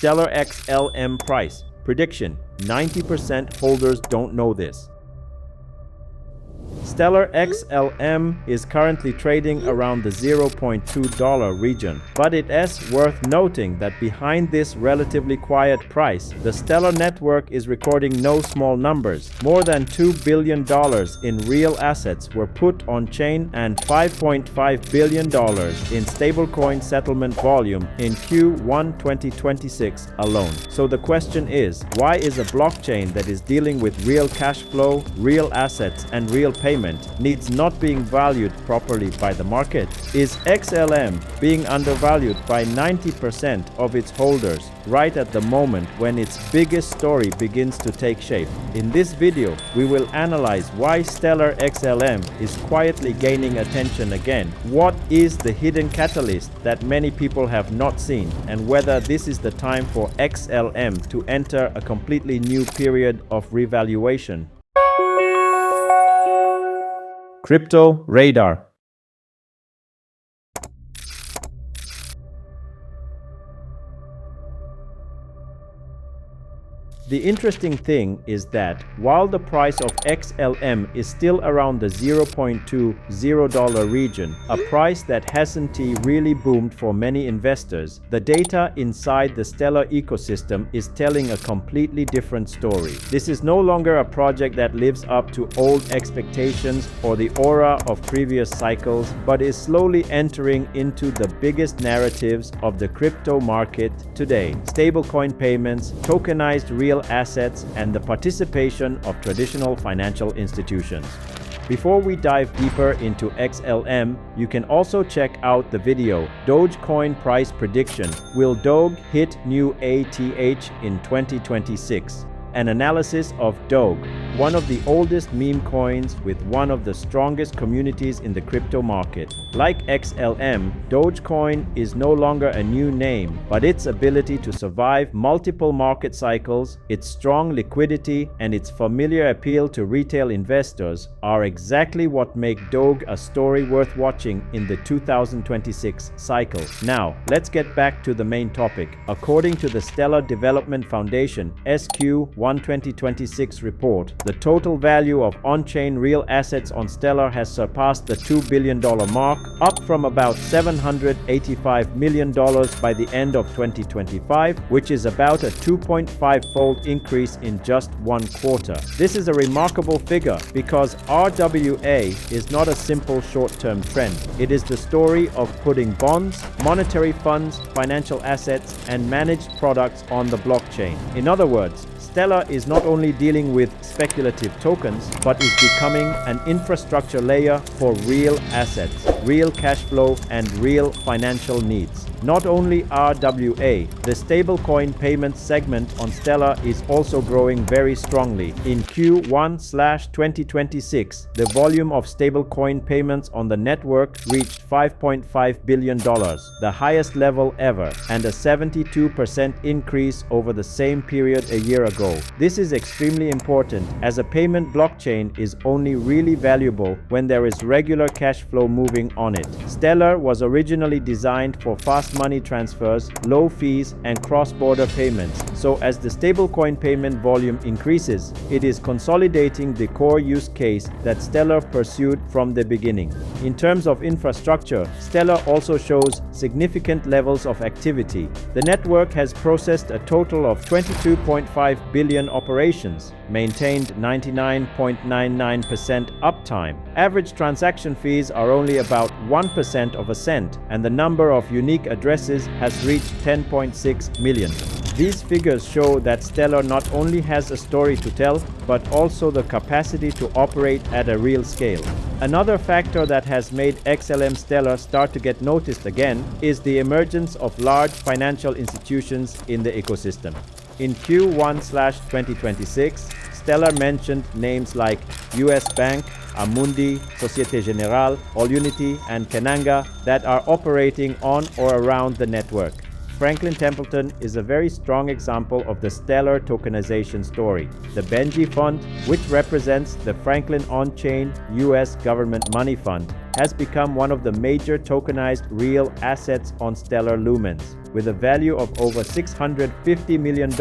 Stellar XLM price. Prediction: 90% holders don't know this. Stellar XLM is currently trading around the $0.2 region, but it is worth noting that behind this relatively quiet price, the Stellar network is recording no small numbers. More than $2 billion in real assets were put on chain and $5.5 billion in stablecoin settlement volume in Q1 2026 alone. So the question is, why is a blockchain that is dealing with real cash flow, real assets, and real payment needs not being valued properly by the market? Is XLM being undervalued by 90% of its holders right at the moment when its biggest story begins to take shape? In this video, we will analyze why Stellar XLM is quietly gaining attention again, what is the hidden catalyst that many people have not seen, and whether this is the time for XLM to enter a completely new period of revaluation. Crypto Radar. The interesting thing is that while the price of XLM is still around the $0.20 region, a price that hasn't really boomed for many investors, the data inside the Stellar ecosystem is telling a completely different story. This is no longer a project that lives up to old expectations or the aura of previous cycles, but is slowly entering into the biggest narratives of the crypto market today: stablecoin payments, tokenized real assets, and the participation of traditional financial institutions. Before we dive deeper into XLM, you can also check out the video, Dogecoin Price Prediction: Will Doge Hit New ATH in 2026? An analysis of Doge, one of the oldest meme coins with one of the strongest communities in the crypto market. Like XLM, Dogecoin is no longer a new name, but its ability to survive multiple market cycles, its strong liquidity, and its familiar appeal to retail investors are exactly what make Doge a story worth watching in the 2026 cycle. Now, let's get back to the main topic. According to the Stellar Development Foundation (SQ) 2026 report, the total value of on-chain real assets on Stellar has surpassed the $2 billion mark, up from about $785 million by the end of 2025, which is about a 2.5-fold increase in just one quarter. This is a remarkable figure because RWA is not a simple short-term trend. It is the story of putting bonds, monetary funds, financial assets, and managed products on the blockchain. In other words, Stellar is not only dealing with speculative tokens, but is becoming an infrastructure layer for real assets, real cash flow, and real financial needs. Not only RWA, the stablecoin payment segment on Stellar is also growing very strongly. In Q1/2026, the volume of stablecoin payments on the network reached $5.5 billion, the highest level ever, and a 72% increase over the same period a year ago. This is extremely important, as a payment blockchain is only really valuable when there is regular cash flow moving on it. Stellar was originally designed for fast money transfers, low fees, and cross-border payments. So as the stablecoin payment volume increases, it is consolidating the core use case that Stellar pursued from the beginning. In terms of infrastructure, Stellar also shows significant levels of activity. The network has processed a total of 22.5 billion operations, maintained 99.99% uptime. Average transaction fees are only about 1% of a cent, and the number of unique addresses has reached 10.6 million. These figures show that Stellar not only has a story to tell, but also the capacity to operate at a real scale. Another factor that has made XLM Stellar start to get noticed again is the emergence of large financial institutions in the ecosystem. In Q1/2026, Stellar mentioned names like US Bank, Amundi, Societe Generale, Allunity, and Kenanga that are operating on or around the network. Franklin Templeton is a very strong example of the Stellar tokenization story. The Benji Fund, which represents the Franklin on-chain US government money fund, has become one of the major tokenized real assets on Stellar Lumens, with a value of over $650 million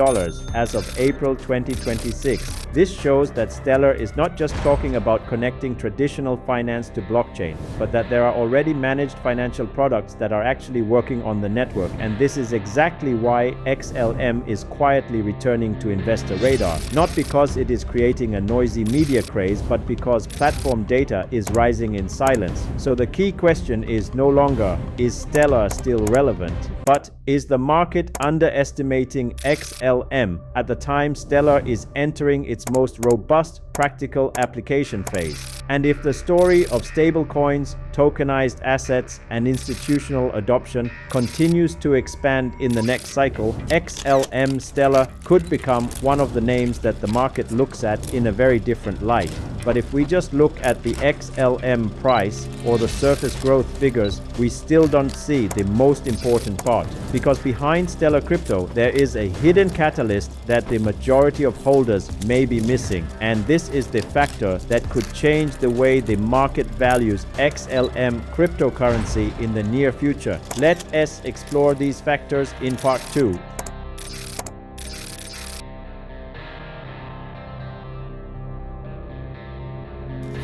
as of April 2026. This shows that Stellar is not just talking about connecting traditional finance to blockchain, but that there are already managed financial products that are actually working on the network, and this is exactly why XLM is quietly returning to investor radar, not because it is creating a noisy media craze, but because platform data is rising in silence. So the key question is no longer, is Stellar still relevant? But is the market underestimating XLM at the time Stellar is entering its most robust practical application phase? And if the story of stablecoins, tokenized assets, and institutional adoption continues to expand in the next cycle, XLM Stellar could become one of the names that the market looks at in a very different light. But if we just look at the XLM price or the surface growth figures, we still don't see the most important part. Because behind Stellar Crypto, there is a hidden catalyst that the majority of holders may be missing. And this is the factor that could change the way the market values XLM cryptocurrency in the near future. Let us explore these factors in part 2.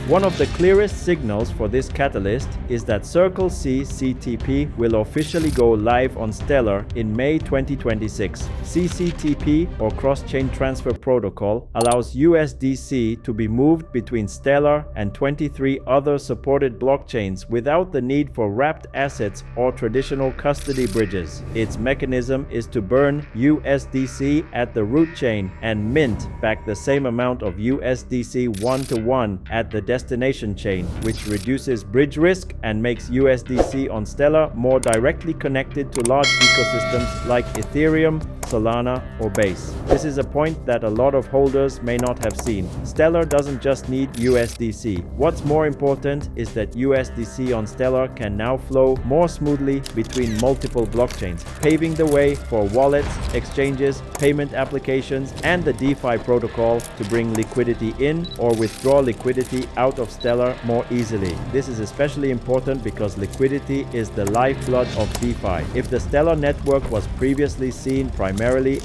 One of the clearest signals for this catalyst is that Circle C CTP will officially go live on Stellar in May 2026. CCTP, or Cross-Chain Transfer Protocol, allows USDC to be moved between Stellar and 23 other supported blockchains without the need for wrapped assets or traditional custody bridges. Its mechanism is to burn USDC at the root chain and mint back the same amount of USDC one-to-one at the destination chain, which reduces bridge risk and makes USDC on Stellar more directly connected to large ecosystems like Ethereum, Solana, or Base. This is a point that a lot of holders may not have seen. Stellar doesn't just need USDC. What's more important is that USDC on Stellar can now flow more smoothly between multiple blockchains, paving the way for wallets, exchanges, payment applications, and the DeFi protocol to bring liquidity in or withdraw liquidity out of Stellar more easily. This is especially important because liquidity is the lifeblood of DeFi. If the Stellar network was previously seen primarily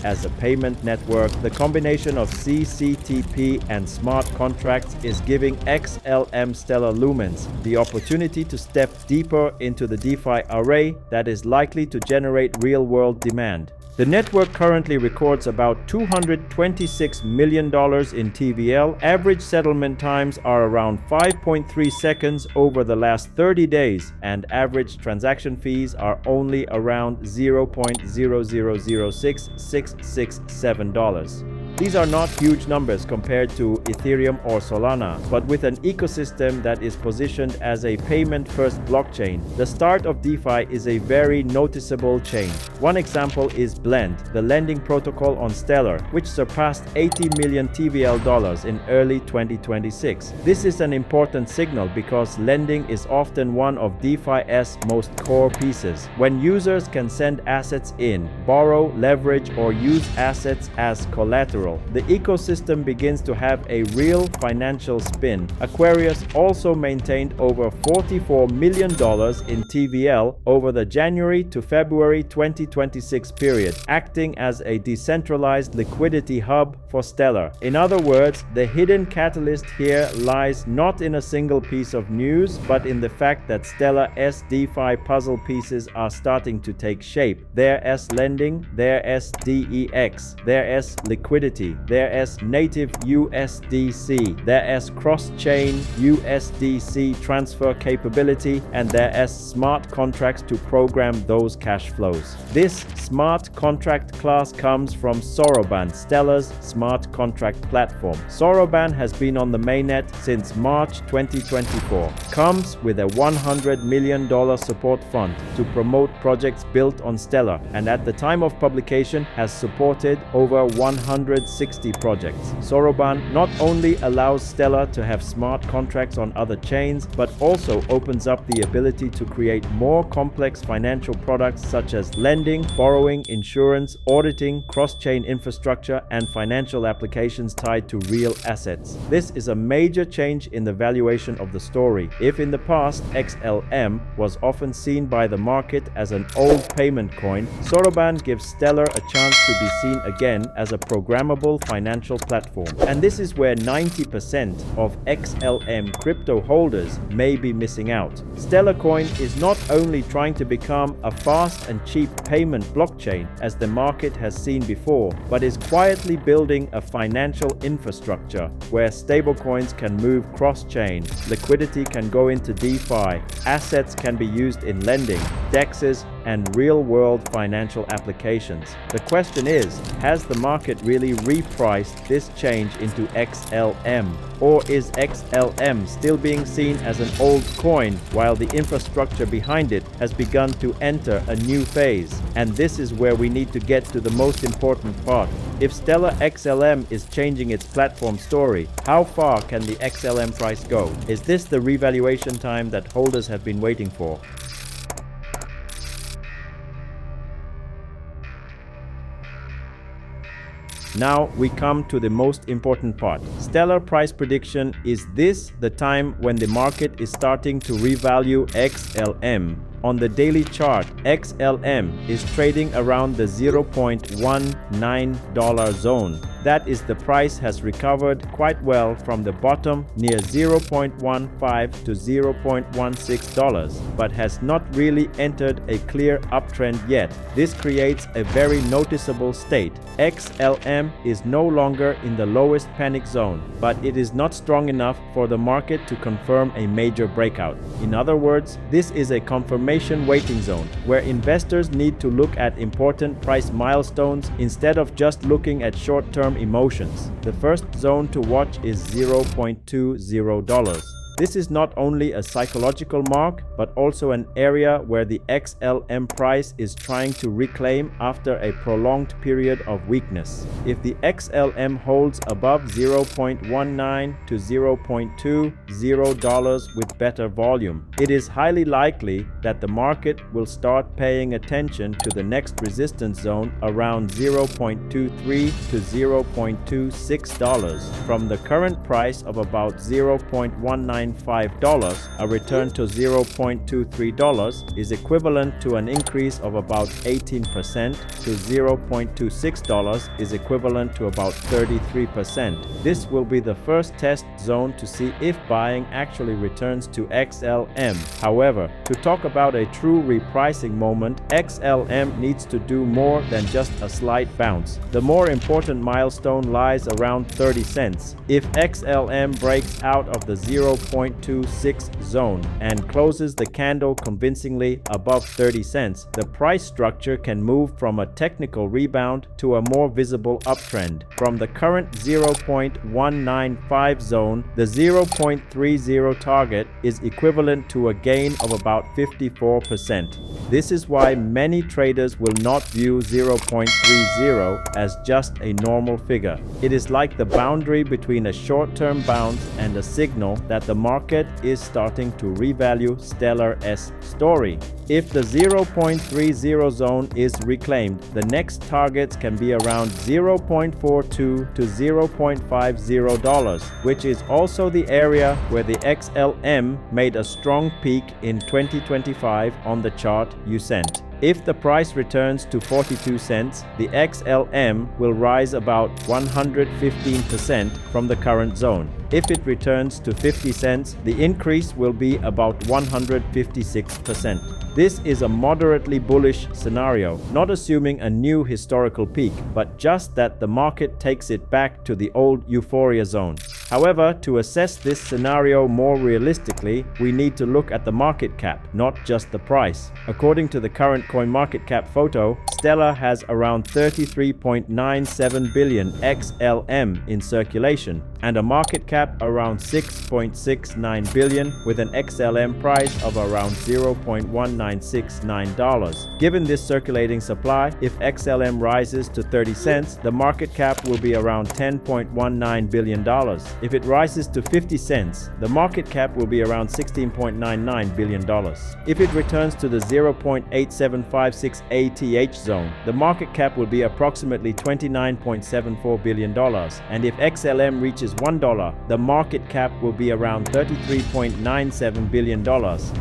as a payment network, the combination of CCTP and smart contracts is giving XLM Stellar Lumens the opportunity to step deeper into the DeFi array that is likely to generate real-world demand. The network currently records about $226 million in TVL. Average settlement times are around 5.3 seconds over the last 30 days, and average transaction fees are only around $0.0006667. These are not huge numbers compared to Ethereum or Solana, but with an ecosystem that is positioned as a payment-first blockchain, the start of DeFi is a very noticeable change. One example is Blend, the lending protocol on Stellar, which surpassed $80 million TVL in early 2026. This is an important signal because lending is often one of DeFi's most core pieces. When users can send assets in, borrow, leverage, or use assets as collateral, the ecosystem begins to have a real financial spin. Aquarius also maintained over $44 million in TVL over the January to February 2026 period, acting as a decentralized liquidity hub for Stellar. In other words, the hidden catalyst here lies not in a single piece of news, but in the fact that Stellar's DeFi puzzle pieces are starting to take shape. There's lending, there's DEX, there's liquidity, there's native USDC, there's cross-chain USDC transfer capability, and there's smart contracts to program those cash flows. This smart contract class comes from Soroban, Stellar's smart contract platform. Soroban has been on the mainnet since March 2024. Comes with a $100 million support fund to promote projects built on Stellar, and at the time of publication has supported over 160 projects. Soroban not not only allows Stellar to have smart contracts on other chains, but also opens up the ability to create more complex financial products such as lending, borrowing, insurance, auditing, cross-chain infrastructure, and financial applications tied to real assets. This is a major change in the valuation of the story. If in the past XLM was often seen by the market as an old payment coin, Soroban gives Stellar a chance to be seen again as a programmable financial platform. And this is where 90% of XLM crypto holders may be missing out. Stellar Coin is not only trying to become a fast and cheap payment blockchain as the market has seen before, but is quietly building a financial infrastructure where stablecoins can move cross-chain, liquidity can go into DeFi, assets can be used in lending, DEXs, and real-world financial applications. The question is, has the market really repriced this change into XLM? Or is XLM still being seen as an old coin while the infrastructure behind it has begun to enter a new phase? And this is where we need to get to the most important part. If Stellar XLM is changing its platform story, how far can the XLM price go? Is this the revaluation time that holders have been waiting for? Now we come to the most important part. Stellar price prediction. Is this the time when the market is starting to revalue XLM? On the daily chart, XLM is trading around the $0.19 zone. That is, the price has recovered quite well from the bottom near $0.15 to $0.16, but has not really entered a clear uptrend yet. This creates a very noticeable state. XLM is no longer in the lowest panic zone, but it is not strong enough for the market to confirm a major breakout. In other words, this is a confirmation waiting zone where investors need to look at important price milestones instead of just looking at short-term emotions. The first zone to watch is $0.20. This is not only a psychological mark, but also an area where the XLM price is trying to reclaim after a prolonged period of weakness. If the XLM holds above $0.19 to $0.20 with better volume, it is highly likely that the market will start paying attention to the next resistance zone around $0.23 to $0.26. From the current price of about $0.19, a return to $0.23 is equivalent to an increase of about 18%, to $0.26 is equivalent to about 33%. This will be the first test zone to see if buying actually returns to XLM. However, to talk about a true repricing moment, XLM needs to do more than just a slight bounce. The more important milestone lies around 30 cents. If XLM breaks out of the 0.26 zone and closes the candle convincingly above 30 cents, the price structure can move from a technical rebound to a more visible uptrend. From the current 0.195 zone, the 0.30 target is equivalent to a gain of about 54%. This is why many traders will not view 0.30 as just a normal figure. It is like the boundary between a short-term bounce and a signal that the market is starting to revalue Stellar's story. If the 0.30 zone is reclaimed, the next targets can be around $0.42 to $0.50, which is also the area where the XLM made a strong peak in 2025 on the chart you sent. If the price returns to 42 cents, the XLM will rise about 115% from the current zone. If it returns to 50 cents, the increase will be about 156%. This is a moderately bullish scenario, not assuming a new historical peak, but just that the market takes it back to the old euphoria zone. However, to assess this scenario more realistically, we need to look at the market cap, not just the price. According to the current CoinMarketCap photo, Stellar has around 33.97 billion XLM in circulation. and a market cap around $6.69 billion with an XLM price of around $0.1969. Given this circulating supply, if XLM rises to 30 cents, the market cap will be around $10.19 billion. If it rises to 50 cents, the market cap will be around $16.99 billion. If it returns to the 0.8756 ATH zone, the market cap will be approximately $29.74 billion. And if XLM reaches $1, the market cap will be around $33.97 billion.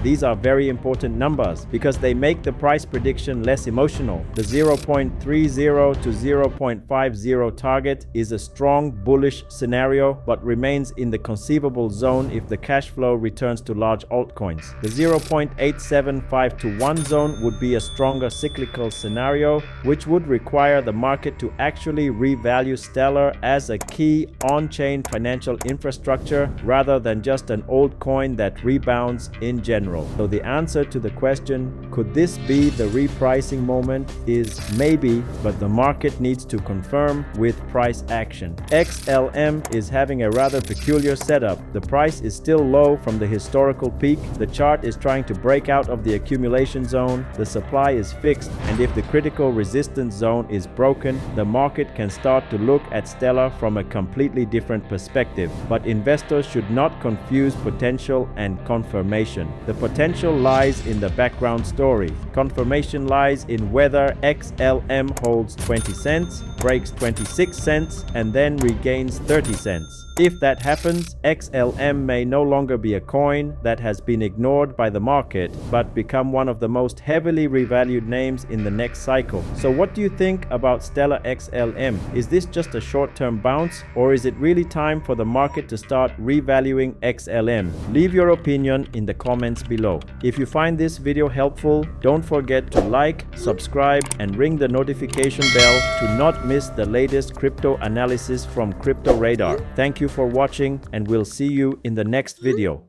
These are very important numbers because they make the price prediction less emotional. The 0.30 to 0.50 target is a strong bullish scenario but remains in the conceivable zone if the cash flow returns to large altcoins. The 0.875 to 1 zone would be a stronger cyclical scenario, which would require the market to actually revalue Stellar as a key on-chain financial infrastructure rather than just an old coin that rebounds in general. So the answer to the question, could this be the repricing moment, is maybe, but the market needs to confirm with price action. XLM is having a rather peculiar setup. The price is still low from the historical peak. The chart is trying to break out of the accumulation zone. The supply is fixed, and if the critical resistance zone is broken, the market can start to look at Stellar from a completely different perspective. But investors should not confuse potential and confirmation. The potential lies in the background story. Confirmation lies in whether XLM holds 20 cents, breaks 26 cents, and then regains 30 cents. If that happens, XLM may no longer be a coin that has been ignored by the market, but become one of the most heavily revalued names in the next cycle. So what do you think about Stellar XLM? Is this just a short-term bounce, or is it really time for the market to start revaluing XLM? Leave your opinion in the comments below. If you find this video helpful, don't forget to like, subscribe, and ring the notification bell to not miss the latest crypto analysis from Crypto Radar. Thank you for watching, and we'll see you in the next video.